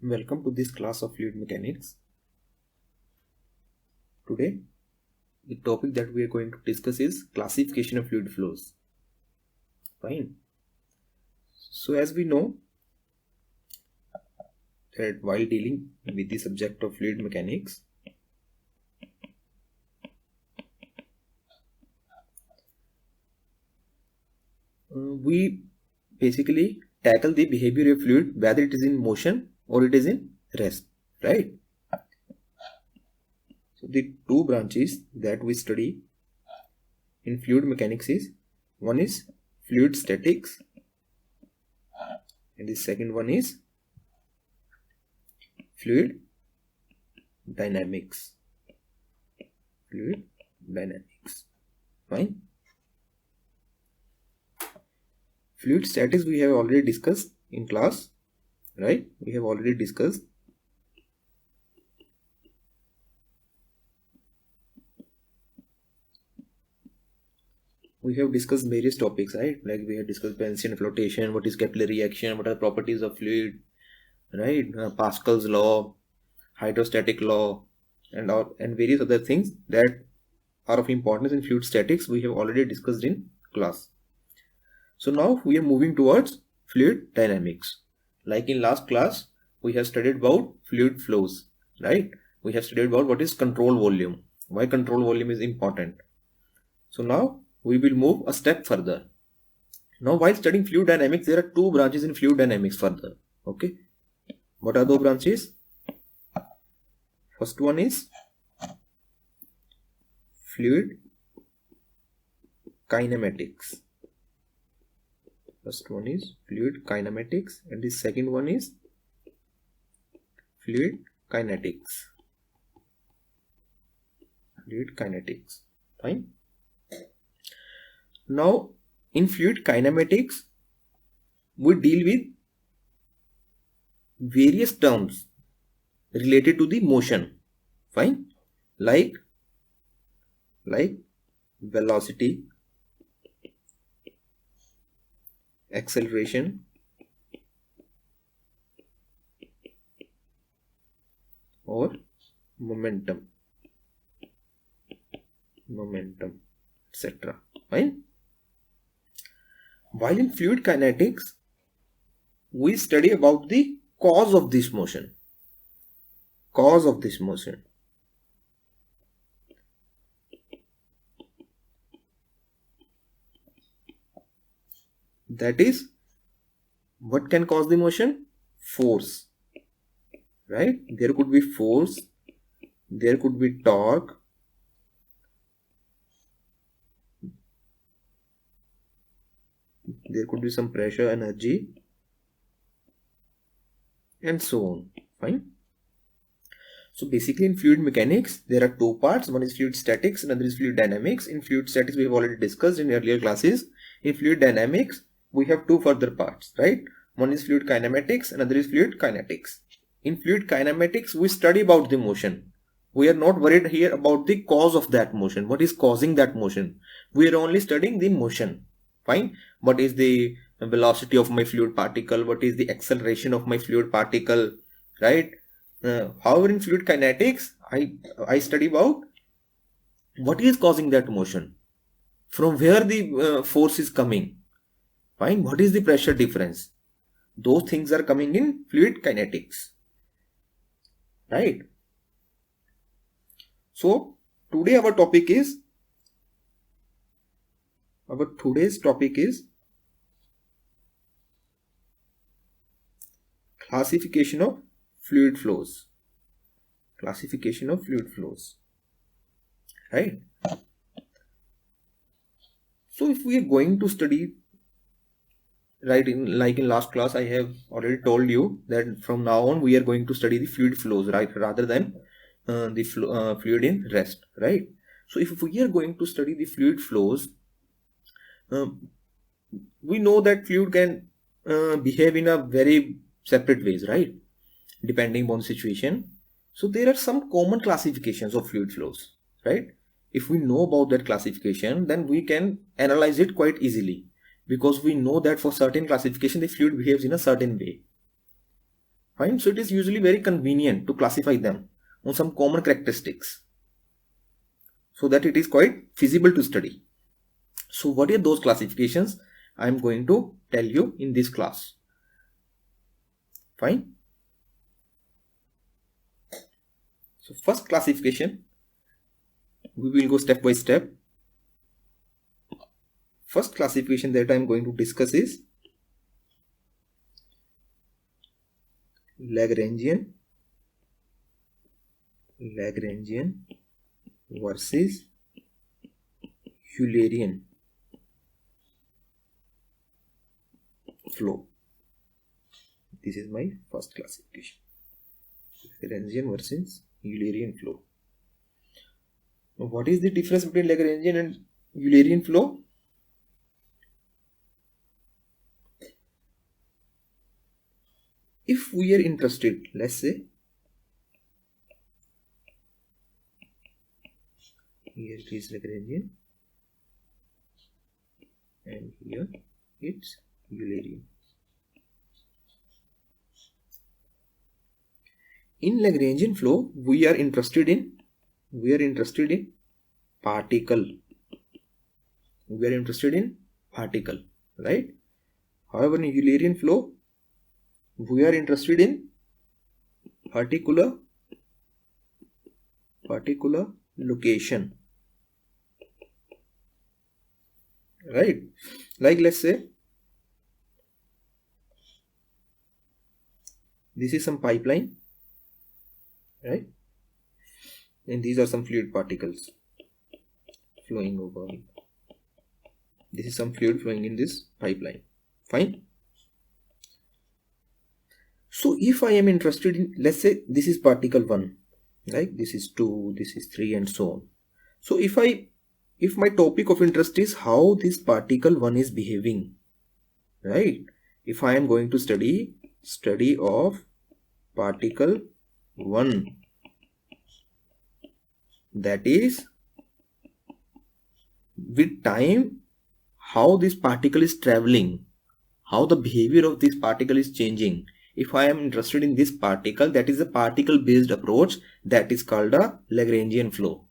Welcome to this class of fluid mechanics. Today, the topic that we are going to discuss is classification of fluid flows. Fine. So as we know that while dealing with the subject of fluid mechanics, we basically tackle the behavior of fluid, whether it is in motion or it is in rest, right? So the two branches that we study in fluid mechanics is, one is fluid statics and the second one is fluid dynamics. Fluid dynamics. Fine. Fluid statics we have already discussed in class, right? We have already discussed. We have discussed various topics, right? Like we have discussed Balerion flotation, what is capillary reaction, what are the properties of fluid, right? Pascal's law, hydrostatic law, and various other things that are of importance in fluid statics we have already discussed in class. So now we are moving towards fluid dynamics. Like in last class, we have studied about fluid flows, right? We have studied about what is control volume, why control volume is important. So now we will move a step further. Now while studying fluid dynamics, there are two branches in fluid dynamics further. Okay. What are those branches? First one is fluid kinematics. First one is fluid kinematics and the second one is fluid kinetics. Fluid kinetics. Fine. Now in fluid kinematics we deal with various terms related to the motion. Fine. Like velocity, acceleration, or momentum, etc. Fine. While in fluid kinetics, we study about the cause of this motion. Cause of this motion. That is, what can cause the motion? Force. Right? There could be force, there could be torque, there could be some pressure, energy, and so on. Fine. So basically in fluid mechanics, there are two parts. One is fluid statics, another is fluid dynamics. In fluid statics, we have already discussed in earlier classes. In fluid dynamics, we have two further parts, right? One is fluid kinematics, another is fluid kinetics. In fluid kinematics, we study about the motion. We are not worried here about the cause of that motion. What is causing that motion? We are only studying the motion. Fine. What is the velocity of my fluid particle? What is the acceleration of my fluid particle? Right? However, in fluid kinetics, I study about what is causing that motion. From where the force is coming. Fine. What is the pressure difference? Those things are coming in fluid kinetics. Right. So today our topic is, today's topic is classification of fluid flows. Classification of fluid flows. Right. So if we are going to study, right, like in last class I have already told you that from now on we are going to study the fluid flows, right, rather than the fluid in rest, right? So if we are going to study the fluid flows, we know that fluid can behave in a very separate ways, right, depending on the situation. So there are some common classifications of fluid flows, right? If we know about that classification, then we can analyze it quite easily, because we know that for certain classification the fluid behaves in a certain way. Fine. So it is usually very convenient to classify them on some common characteristics, so that it is quite feasible to study. So what are those classifications? I am going to tell you in this class. Fine. So first classification, we will go step by step. First classification that I am going to discuss is Lagrangian versus Eulerian flow. This is my first classification. Lagrangian versus Eulerian flow. Now, what is the difference between Lagrangian and Eulerian flow? If we are interested, let's say here it is Lagrangian and here it's Eulerian. In Lagrangian flow, we are interested in particle. We are interested in particle, right? However, in Eulerian flow, we are interested in particular location, right? Like let's say this is some pipeline, right? And these are some fluid particles flowing over. This is some fluid flowing in this pipeline. Fine. So if I am interested in, let's say this is particle 1, right? This is 2, this is 3 and so on. So if my topic of interest is how this particle 1 is behaving, right? If I am going to study of particle 1, that is with time how this particle is traveling, how the behavior of this particle is changing. If I am interested in this particle, that is a particle based approach, that is called a Lagrangian flow.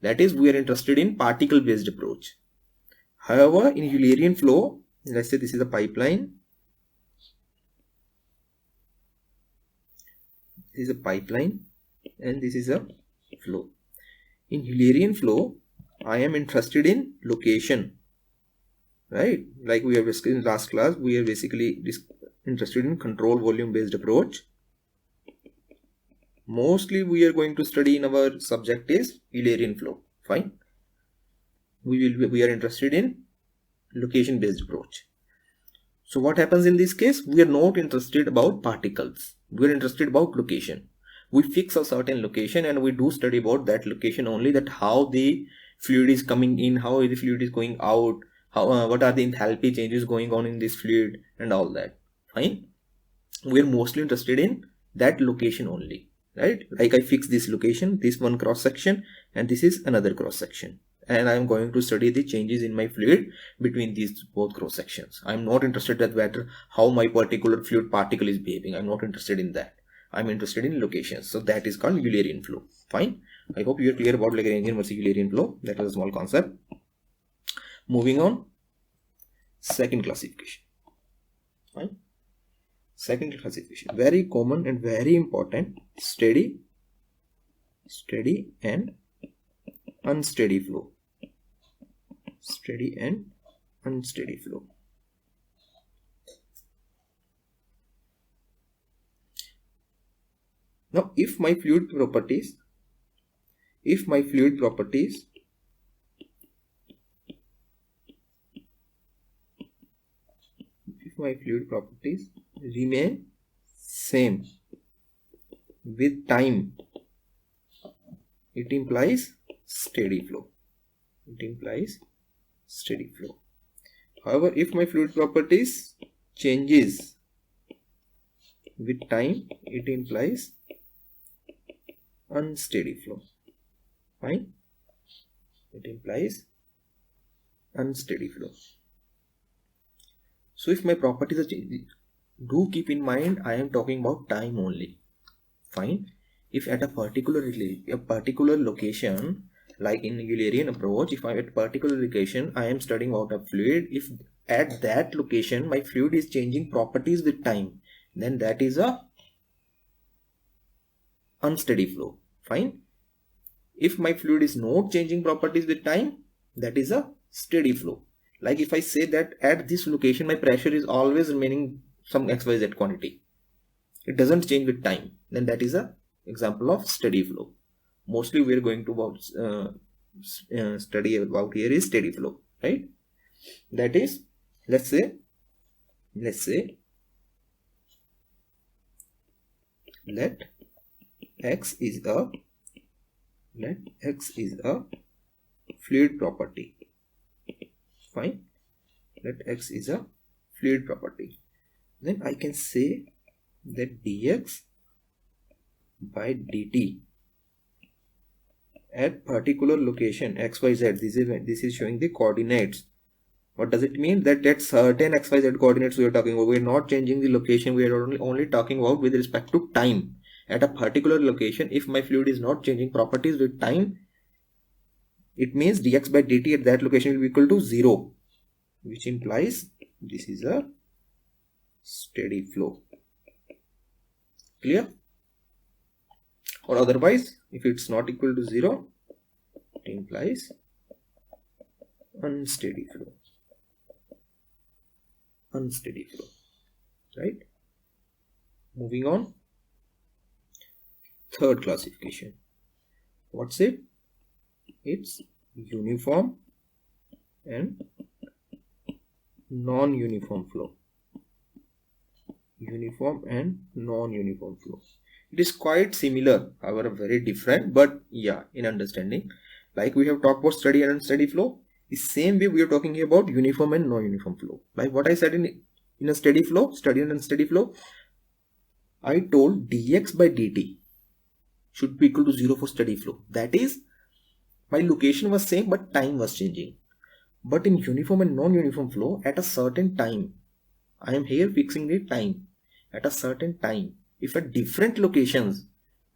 That is, we are interested in particle based approach. However, in Eulerian flow, let's say this is a pipeline. This is a pipeline and this is a flow. In Eulerian flow, I am interested in location, right? Like we have discussed in last class, we are basically interested in control volume based approach. Mostly we are going to study in our subject is Eulerian flow. Fine. We are interested in location based approach. So what happens in this case? We are not interested about particles. We are interested about location. We fix a certain location and we do study about that location only, that how the fluid is coming in, how the fluid is going out, how what are the enthalpy changes going on in this fluid and all that. Fine. We are mostly interested in that location only, right? Like I fix this location, this one cross section and this is another cross section, and I am going to study the changes in my fluid between these both cross sections. I am not interested in that how my particular fluid particle is behaving. I am not interested in that. I am interested in locations. So that is called Eulerian flow. Fine. I hope you are clear about Lagrangian versus Eulerian flow. That was a small concept. Moving on, second classification. Fine. Second classification, very common and very important: steady and unsteady flow. Steady and unsteady flow. Now, if my fluid properties remain same with time, it implies steady flow. However, if my fluid properties changes with time, it implies unsteady flow. Fine. It implies unsteady flow. So if my properties are changing, Do keep in mind I am talking about time only. Fine. If at a particular location, like in Eulerian approach, if I'm at a particular location, I am studying about a fluid. If at that location my fluid is changing properties with time, then that is a unsteady flow. Fine. If my fluid is not changing properties with time, that is a steady flow. Like if I say that at this location my pressure is always remaining some XYZ quantity, it doesn't change with time, then that is a example of steady flow. Mostly we are going to study about here is steady flow, right? That is, let's say let x is a fluid property. Fine. Let x is a fluid property. Then I can say that dx by dt at particular location xyz, this is showing the coordinates. What does it mean? That at certain xyz coordinates we are talking about, we are not changing the location, we are only talking about with respect to time. At a particular location, if my fluid is not changing properties with time, it means dx by dt at that location will be equal to 0, which implies this is a steady flow. Clear? Or otherwise, if it's not equal to 0, it implies unsteady flow. Unsteady flow. Right? Moving on. Third classification. What's it? It's uniform and non-uniform flow. Uniform and non-uniform flow. It is quite similar, however very different, but yeah, in understanding. Like we have talked about steady and unsteady flow, the same way we are talking about uniform and non-uniform flow. Like what I said in a steady flow, steady and unsteady flow, I told dx by dt should be equal to 0 for steady flow. That is, my location was same but time was changing. But in uniform and non-uniform flow, at a certain time, I am here fixing the time. At a certain time, if at different locations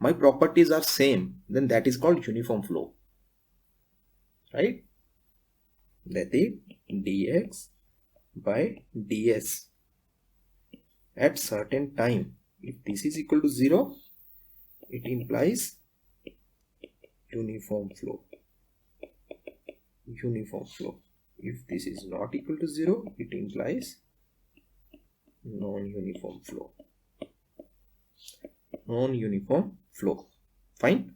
my properties are same, then that is called uniform flow. Right? That is dx by ds at certain time. If this is equal to 0, it implies uniform flow. Uniform flow. If this is not equal to 0, it implies non-uniform flow. Non-uniform flow. Fine.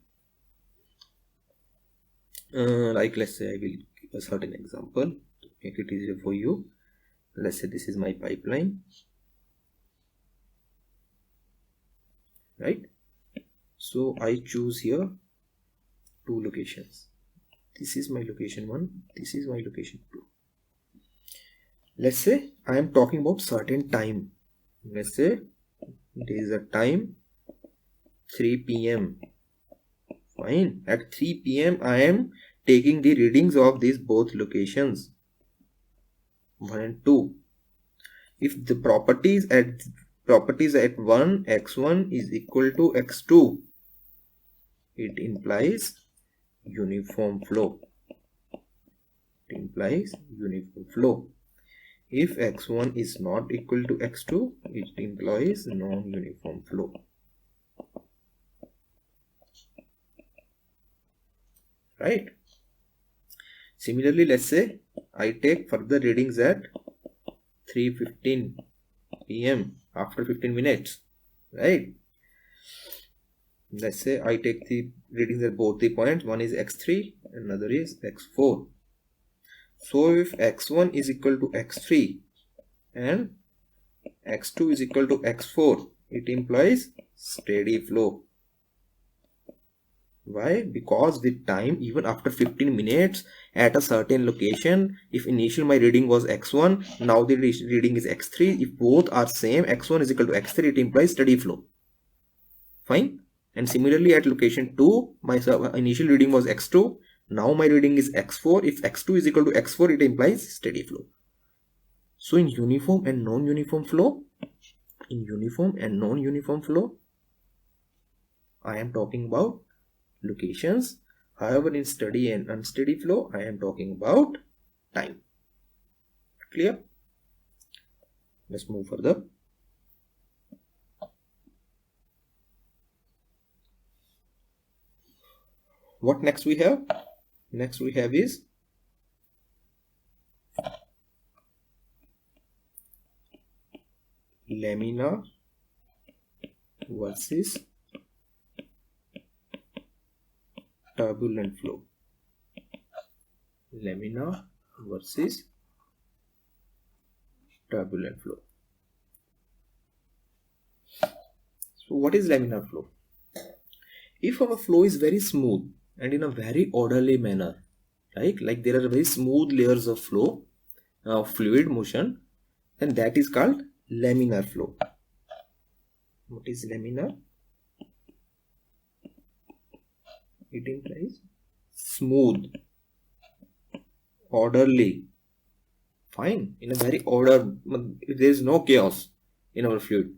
Like let's say I will give a certain example to make it easier for you. Let's say this is my pipeline. Right? So I choose here two locations. This is my location 1, this is my location 2. Let's say I am talking about certain time. Let's say there is a time 3 p.m. Fine. At 3 p.m. I am taking the readings of these both locations 1 and 2. If the properties at 1 x1 is equal to x2, it implies uniform flow. It implies uniform flow. If x1 is not equal to x2, it implies non-uniform flow. Right? Similarly, let's say I take further readings at 3:15 p.m. after 15 minutes. Right? Let's say I take the readings at both the points. One is x3, another is x4. So if x1 is equal to x3 and x2 is equal to x4, it implies steady flow. Why? Because with time, even after 15 minutes at a certain location, if initial my reading was x1, now the reading is x3. If both are same, x1 is equal to x3, it implies steady flow. Fine. And similarly at location 2, my initial reading was x2. Now my reading is x4. If x2 is equal to x4, it implies steady flow. So in uniform and non-uniform flow, In uniform and non-uniform flow, I am talking about locations. However, in steady and unsteady flow, I am talking about time. Clear? Let's move further. What next we have? Next we have is laminar versus turbulent flow. Laminar versus turbulent flow. So what is laminar flow? If our flow is very smooth and in a very orderly manner, right? Like there are very smooth layers of flow, fluid motion, then that is called laminar flow. What is laminar? It implies smooth, orderly, fine, in a very order. There is no chaos in our fluid.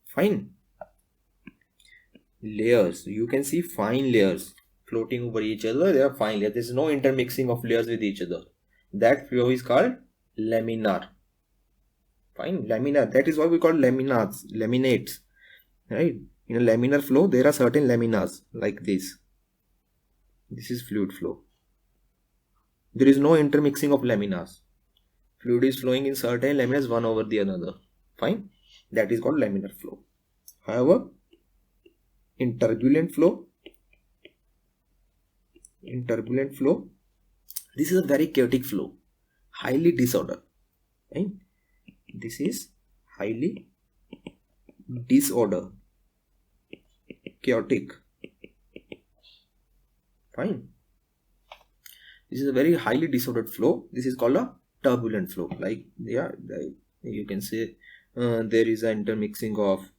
Fine. Layers, you can see fine layers floating over each other. There are fine layers. There is no intermixing of layers with each other. That flow is called laminar. Fine, laminar. That is why we call laminates, right? In a laminar flow, there are certain laminas like this. This is fluid flow. There is no intermixing of laminas. Fluid is flowing in certain laminas one over the another. Fine, that is called laminar flow. However, in turbulent flow, this is a very chaotic flow, highly disordered. Right? This is highly disordered, chaotic. Fine. This is a very highly disordered flow. This is called a turbulent flow. Like you can say there is an intermixing of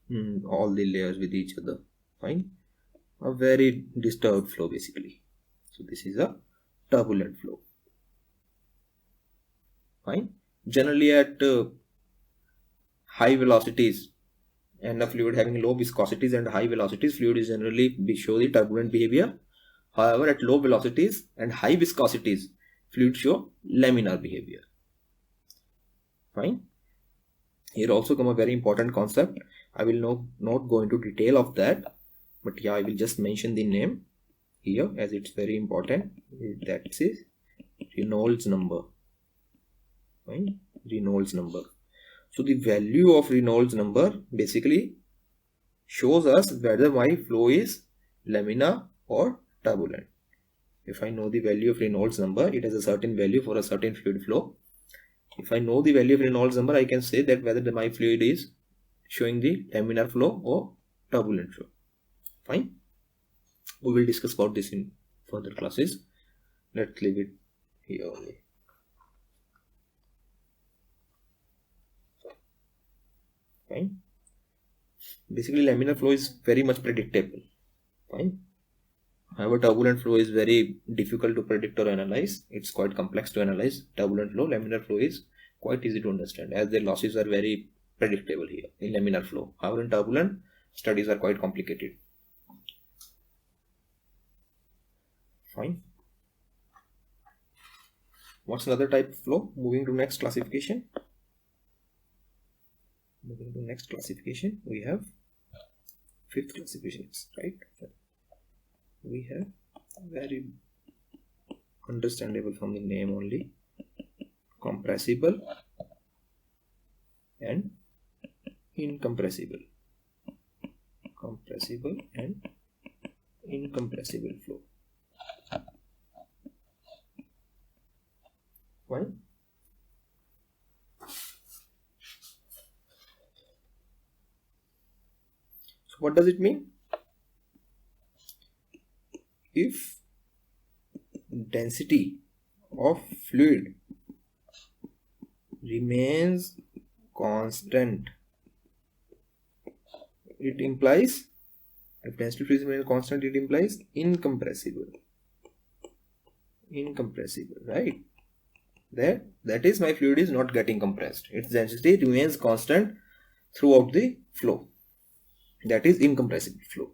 all the layers with each other. Fine. A very disturbed flow basically. So this is a turbulent flow. Fine. Generally at high velocities and a fluid having low viscosities and high velocities, fluid is generally show the turbulent behavior. However, at low velocities and high viscosities, fluid show laminar behavior. Fine. Here also come a very important concept. I will not go into detail of that, but yeah, I will just mention the name here as it's very important. That is Reynolds number. Fine. Reynolds number. So the value of Reynolds number basically shows us whether my flow is laminar or turbulent. If I know the value of Reynolds number, it has a certain value for a certain fluid flow. If I know the value of Reynolds number, I can say that whether my fluid is showing the laminar flow or turbulent flow. Fine. We will discuss about this in further classes. Let's leave it here only. Fine. Basically, laminar flow is very much predictable. Fine. However, turbulent flow is very difficult to predict or analyze. It's quite complex to analyze. Turbulent flow, laminar flow is quite easy to understand as their losses are very predictable here in laminar flow. However, in turbulent, studies are quite complicated. Fine. What's another type of flow? Moving to next classification. We have fifth classifications, right? We have very understandable from the name only, compressible and incompressible. Compressible and incompressible flow. Fine. So what does it mean? If density of fluid remains constant, it implies, if density of fluid remains constant, it implies incompressible. Incompressible, right? That is, my fluid is not getting compressed. Its density remains constant. throughout the flow. That is incompressible flow.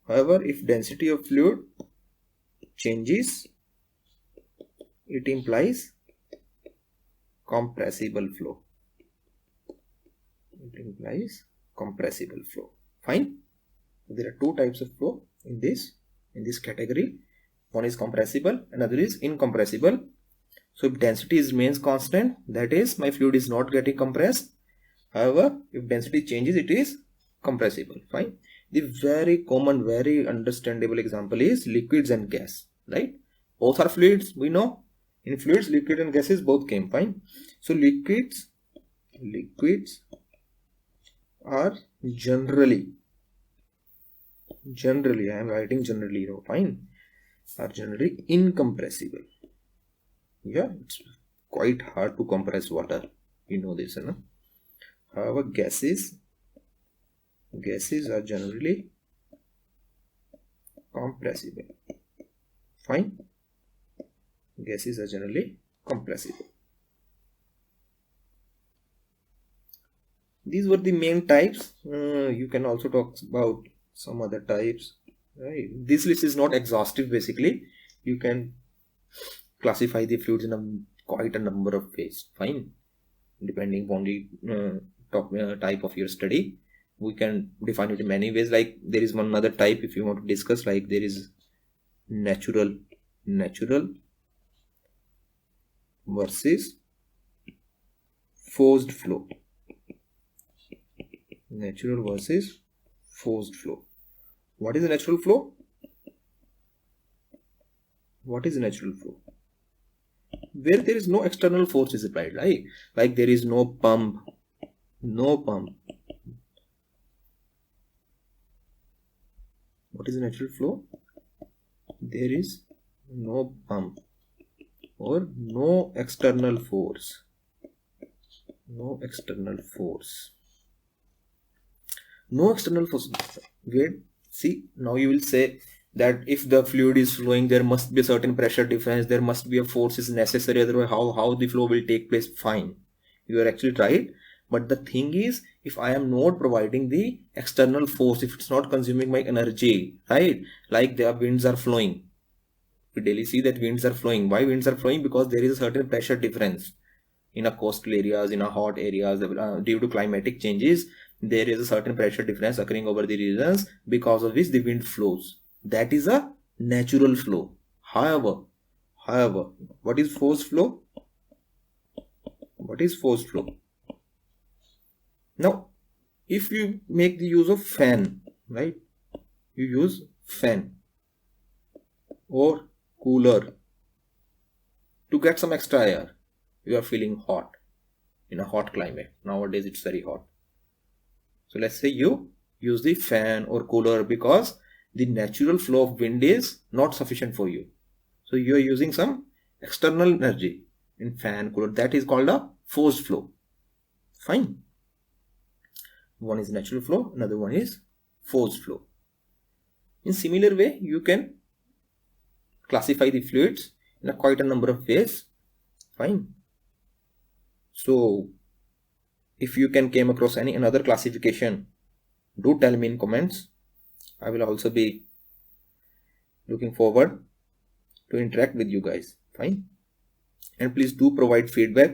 However, if density of fluid changes, it implies compressible flow. It implies compressible flow. Fine. There are two types of flow in this category. One is compressible, another is incompressible. So if density remains constant, that is my fluid is not getting compressed. However, if density changes, it is compressible. Fine. The very common, very understandable example is liquids and gas, right? Both are fluids, we know. In fluids, liquid and gases both came. Fine. So liquids are generally I am writing generally now. Fine. Are generally incompressible. Yeah, it's quite hard to compress water. You know this, no? However, gases are generally compressible. Fine. Gases are generally compressible. These were the main types. You can also talk about some other types. Right. This list is not exhaustive. Basically, you can classify the fluids in quite a number of ways. Fine. Depending upon the type of your study, we can define it in many ways. Like there is one other type if you want to discuss. Like there is natural versus forced flow. Natural versus forced flow. What is a natural flow? What is a natural flow? Where there is no external force is applied, right? Like there is no pump. What is a natural flow? There is no pump or no external force. No external force. Wait, see, now you will say that if the fluid is flowing, there must be a certain pressure difference, there must be a force is necessary, otherwise how the flow will take place. Fine, you are actually right. But the thing is, if I am not providing the external force, if it's not consuming my energy, right? Like the winds are flowing. We daily see that winds are flowing. Why winds are flowing? Because there is a certain pressure difference in a coastal areas, in a hot areas, due to climatic changes. There is a certain pressure difference occurring over the regions, because of which the wind flows. That is a natural flow. However, what is forced flow? What is forced flow? Now, if you make the use of fan, right? You use fan or cooler to get some extra air. You are feeling hot in a hot climate. Nowadays, it's very hot. So let's say you use the fan or cooler because the natural flow of wind is not sufficient for you. So you are using some external energy in fan, cooler. That is called a forced flow. Fine. One is natural flow, another one is forced flow. In similar way, you can classify the fluids in quite a number of ways. Fine. So if you can came across any another classification, do tell me in comments. I will also be looking forward to interact with you guys. Fine. And please do provide feedback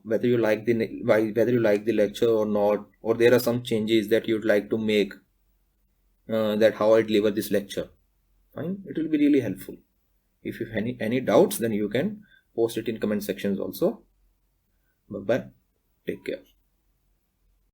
whether you like the lecture or not, or there are some changes that you'd like to make, that how I deliver this lecture. Fine. It will be really helpful. If you have any doubts, then you can post it in comment sections also. Bye bye. Take care.